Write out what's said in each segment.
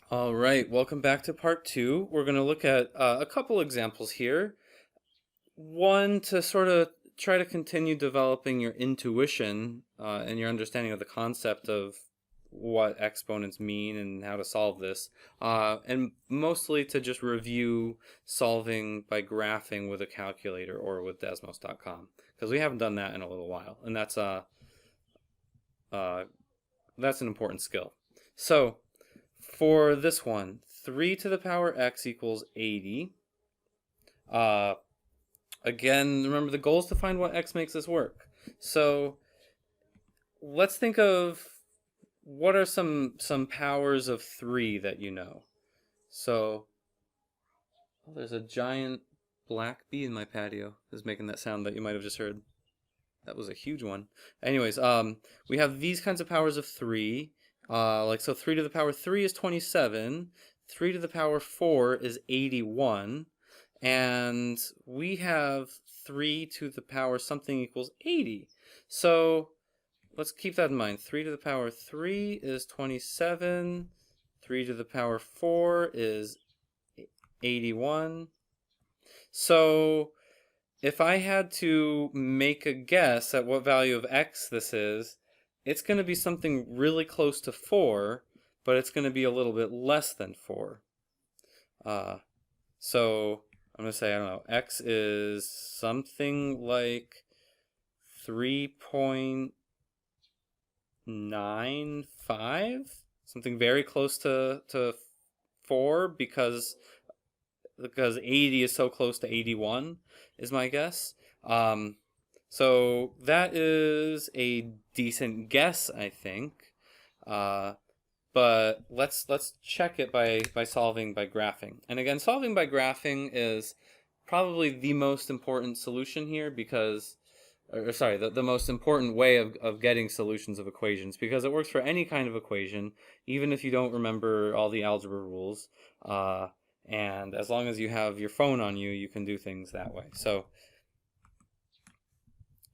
All right, welcome back to part two. We're going to look at a couple examples here. One to sort of try to continue developing your intuition and your understanding of the concept of what exponents mean and how to solve this, and mostly to just review solving by graphing with a calculator or with Desmos.com, because we haven't done that in a little while, and uh, that's an important skill. So for this one, 3 to the power x equals 80. Uh, Again, remember the goal is to find what x makes this work. So let's think of what are some powers of 3 that you know. So there's a giant black bee in my patio. Is making that sound that you might have just heard. That was a huge one. Anyways, we have these kinds of powers of 3. So 3 to the power 3 is 27. 3 to the power 4 is 81. And we have 3 to the power something equals 80. So let's keep that in mind. 3 to the power 3 is 27. 3 to the power 4 is 81. So if I had to make a guess at what value of x this is, it's going to be something really close to 4, but it's going to be a little bit less than 4. So I'm going to say, I don't know, x is something like 3.95, something very close to 4 because 80 is so close to 81 is my guess. So that is a decent guess, I think. But let's check it by solving by graphing. And again, solving by graphing is probably the most important solution here because, or sorry, the most important way of getting solutions of equations, because it works for any kind of equation, even if you don't remember all the algebra rules. And as long as you have your phone on you, you can do things that way.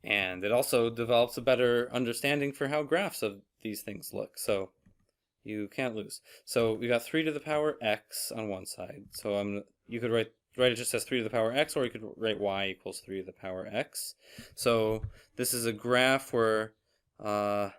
And it also develops a better understanding for how graphs of these things look. So you can't lose. So we got 3 to the power x on one side. So you could write it just as 3 to the power x, or you could write y equals 3 to the power x. So this is a graph where I'm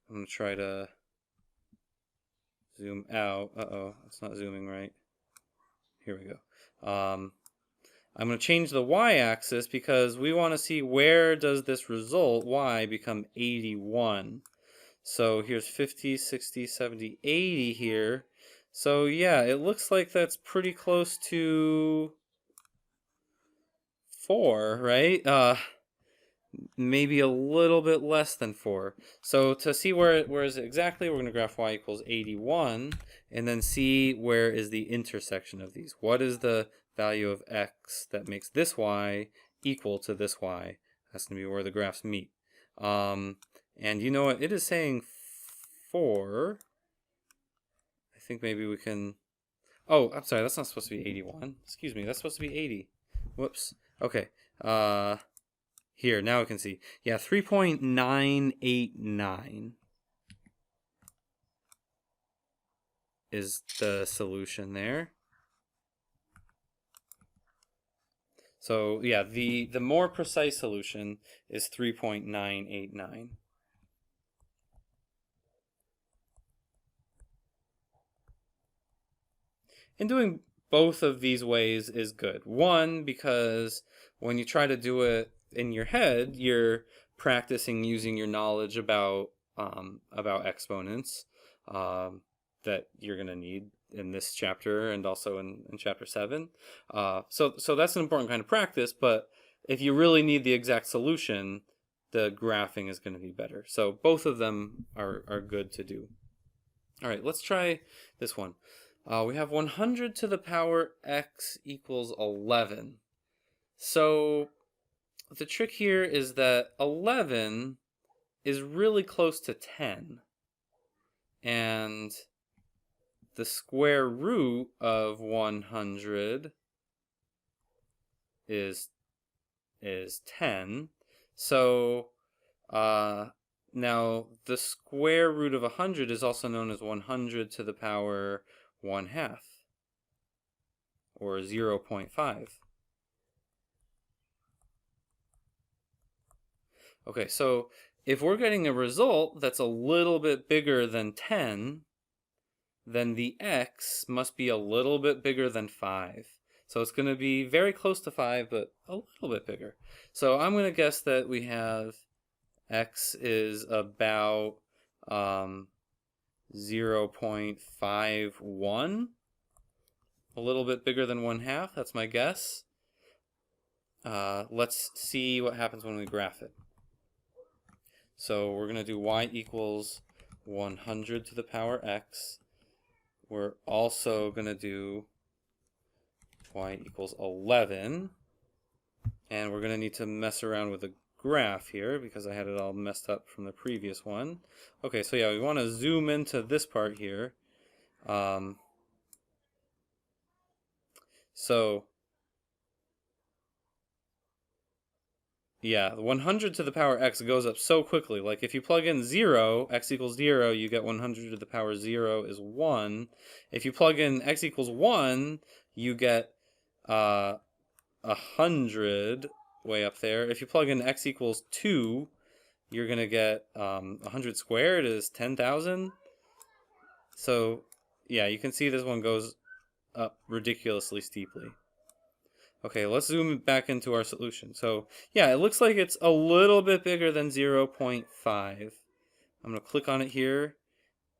going to try to zoom out. Uh-oh, it's not zooming right. Here we go. I'm going to change the y-axis because we want to see where does this result, y, become 81. So here's 50, 60, 70, 80 here. So yeah, it looks like that's pretty close to 4, right? Maybe a little bit less than 4. So to see where is it exactly, we're going to graph y equals 81 and then see where is the intersection of these. What is the value of x that makes this y equal to this y? That's going to be where the graphs meet. And you know what? It is saying 4. I think maybe we can... Oh, I'm sorry. That's not supposed to be 81. Excuse me. That's supposed to be 80. Whoops. Okay. Here, now we can see. Yeah, 3.989 is the solution there. So, yeah, the more precise solution is 3.989. And doing both of these ways is good. One, because when you try to do it in your head, you're practicing using your knowledge about exponents that you're going to need in this chapter and also in chapter 7. So that's an important kind of practice, but if you really need the exact solution, the graphing is going to be better. So both of them are good to do. All right, let's try this one. We have 100 to the power x equals 11. So the trick here is that 11 is really close to 10. And the square root of 100 is 10. So Now, the square root of 100 is also known as 100 to the power 1/2, or 0.5. Okay, so if we're getting a result that's a little bit bigger than 10, then the x must be a little bit bigger than 5. So it's going to be very close to 5, but a little bit bigger. So I'm going to guess that we have x is about 0.51, a little bit bigger than 1/2. That's my guess. Let's see what happens when we graph it. So we're going to do y equals 100 to the power x. We're also going to do y equals 11. And we're going to need to mess around with the graph here because I had it all messed up from the previous one. Okay, so yeah, we want to zoom into this part here. So yeah, 100 to the power x goes up so quickly. Like if you plug in 0, x equals 0, you get 100 to the power 0 is 1. If you plug in x equals 1, you get 100 way up there. If you plug in x equals 2, you're going to get 100 squared is 10,000. So yeah, you can see this one goes up ridiculously steeply. Okay, let's zoom back into our solution. So yeah, it looks like it's a little bit bigger than 0.5. I'm going to click on it here.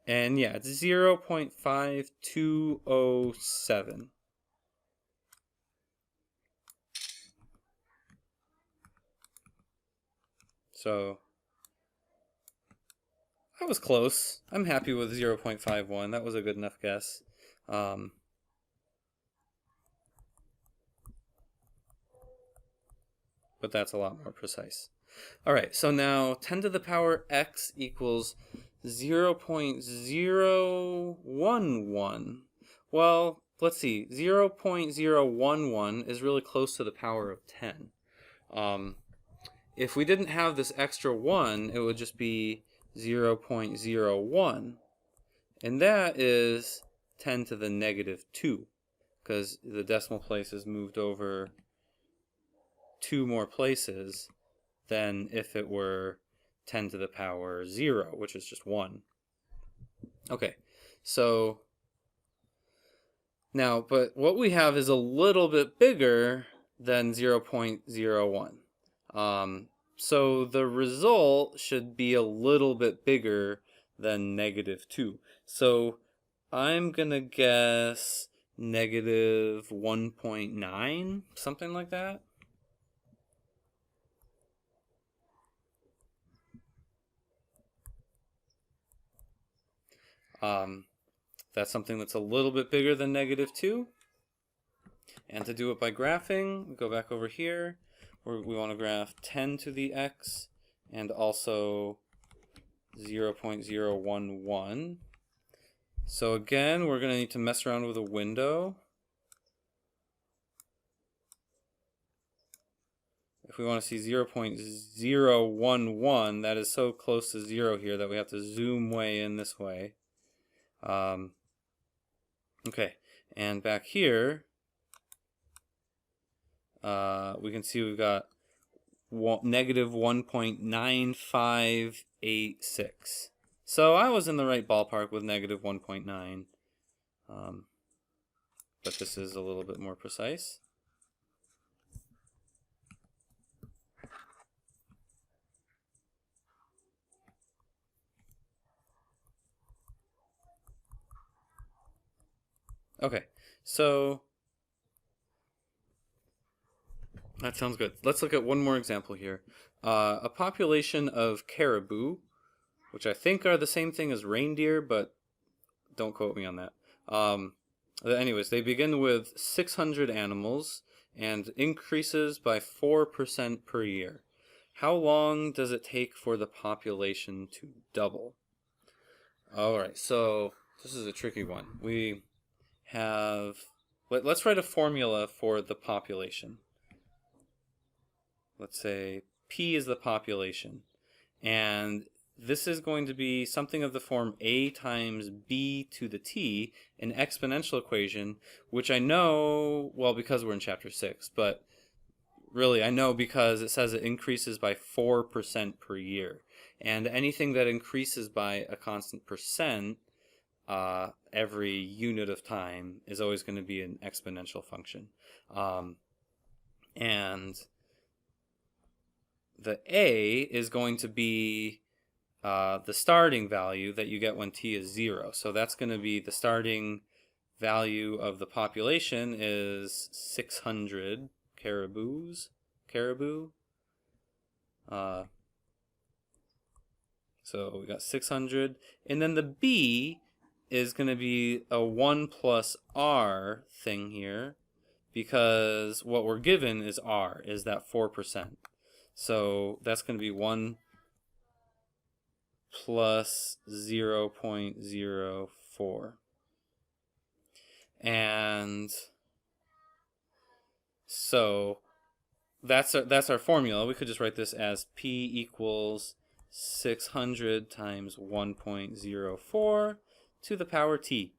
And yeah, it's 0.5207. So I was close. I'm happy with 0.51. That was a good enough guess. But that's a lot more precise. All right, so now 10 to the power x equals 0.011. Well, let's see. 0.011 is really close to the power of 10. If we didn't have this extra 1, it would just be 0.01. And that is 10 to the negative 2, because the decimal place is moved over 2 more places than if it were 10 to the power 0, which is just 1. Okay, so now, but what we have is a little bit bigger than 0.01. So the result should be a little bit bigger than negative 2. So I'm going to guess negative 1.9, something like that. That's something that's a little bit bigger than negative 2. And to do it by graphing, we go back over here, where we want to graph 10 to the x and also 0.011. So again, we're going to need to mess around with a window. If we want to see 0.011, that is so close to 0 here that we have to zoom way in this way. Okay, and back here, we can see we've got negative 1.9586. So I was in the right ballpark with negative 1.9, but this is a little bit more precise. Okay, so that sounds good. Let's look at one more example here. A population of caribou, which I think are the same thing as reindeer, but don't quote me on that. Anyways, they begin with 600 animals and increases by 4% per year. How long does it take for the population to double? All right, so this is a tricky one. We have, let's write a formula for the population. Let's say P is the population, and this is going to be something of the form a times b to the t, an exponential equation, which I know, well, because we're in chapter 6, but really I know because it says it increases by 4% per year. And anything that increases by a constant percent every unit of time is always going to be an exponential function. And the a is going to be the starting value that you get when t is 0. So that's going to be the starting value of the population is 600 caribou. So we got 600. And then the b is going to be a 1 plus r thing here, because what we're given is r, is that 4%. So that's going to be 1 plus 0.04. And so that's our formula. We could just write this as P equals 600 times 1.04 to the power T.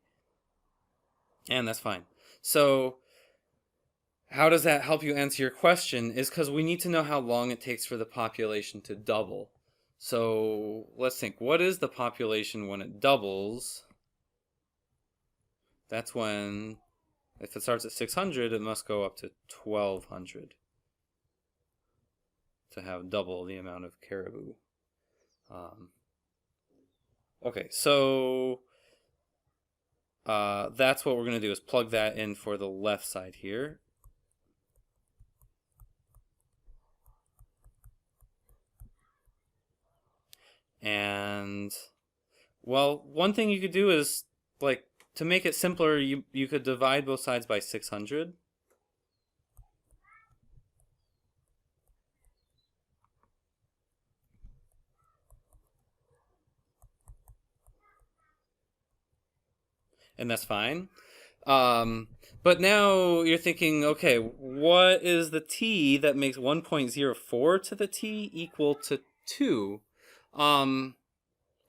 And that's fine. So how does that help you answer your question? Is because we need to know how long it takes for the population to double. So let's think, what is the population when it doubles? That's when, if it starts at 600, it must go up to 1200 to have double the amount of caribou. Okay, so that's what we're going to do, is plug that in for the left side here. And, well, one thing you could do is, like, to make it simpler, you could divide both sides by 600. And that's fine. But now you're thinking, okay, what is the t that makes 1.04 to the t equal to 2? And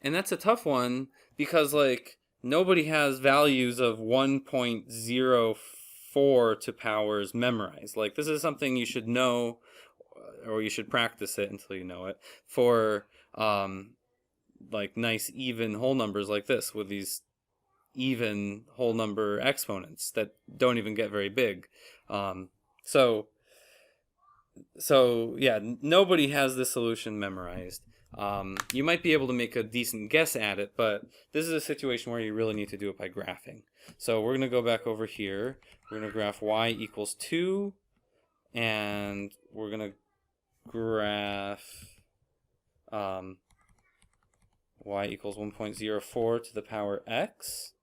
that's a tough one, because, like, nobody has values of 1.04 to powers memorized. Like, this is something you should know, or you should practice it until you know it, for, like, nice even whole numbers like this, with these even whole number exponents that don't even get very big. So yeah, nobody has this solution memorized. You might be able to make a decent guess at it, but this is a situation where you really need to do it by graphing. So we're going to go back over here. We're going to graph y equals 2, and we're going to graph y equals 1.04 to the power x.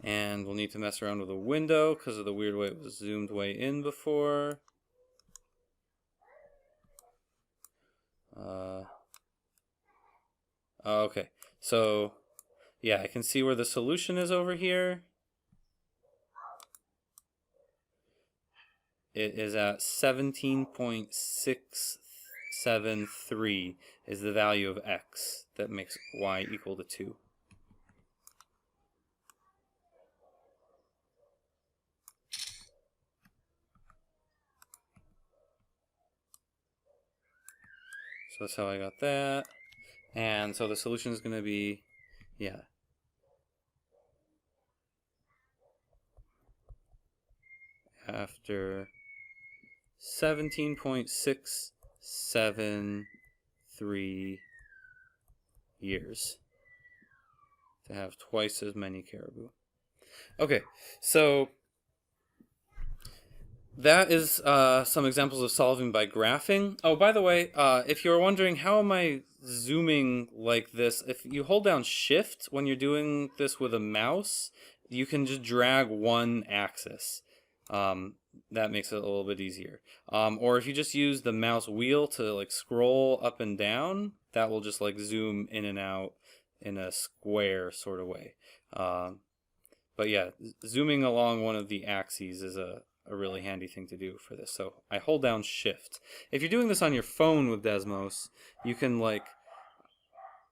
And we'll need to mess around with a window because of the weird way it was zoomed way in before. Okay, so yeah, I can see where the solution is over here. It is at 17.673 is the value of x that makes y equal to 2. So that's how I got that. And so the solution is going to be, yeah, after 17.673 years to have twice as many caribou. Okay, so that is some examples of solving by graphing. Oh, by the way, if you're wondering how am I zooming like this, if you hold down Shift when you're doing this with a mouse, you can just drag one axis. That makes it a little bit easier. Or if you just use the mouse wheel to like scroll up and down, that will just like zoom in and out in a square sort of way. But yeah, zooming along one of the axes is a really handy thing to do for this. So I hold down Shift. If you're doing this on your phone with Desmos, you can like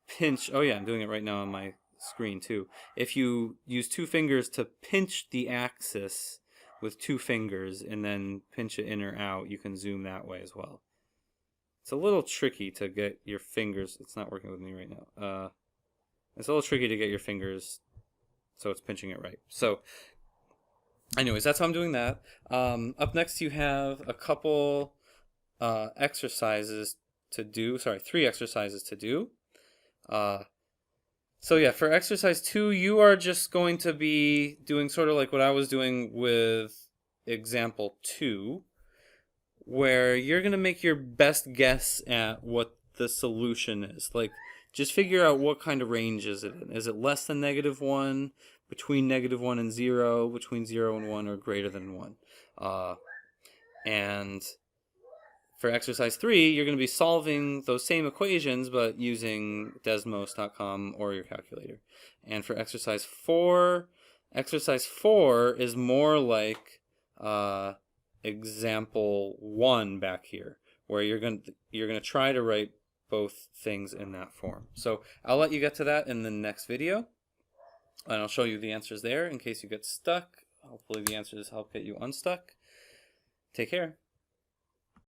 pinch, oh yeah, I'm doing it right now on my screen too. If you use 2 fingers to pinch the axis with 2 fingers and then pinch it in or out, you can zoom that way as well. It's a little tricky to get your fingers, it's not working with me right now. It's a little tricky to get your fingers so it's pinching it right. So anyways, that's how I'm doing that. Up next you have a couple exercises to do. Sorry, 3 exercises to do. So yeah, for exercise 2, you are just going to be doing sort of like what I was doing with example 2, where you're going to make your best guess at what the solution is. Like, just figure out what kind of range is it in. Is it less than -1, between -1 and 0, between 0 and 1, or greater than 1? And for exercise 3, you're going to be solving those same equations, but using Desmos.com or your calculator. And for exercise 4 is more like example 1 back here, where you're going to try to write both things in that form. So I'll let you get to that in the next video, and I'll show you the answers there in case you get stuck. Hopefully the answers help get you unstuck. Take care.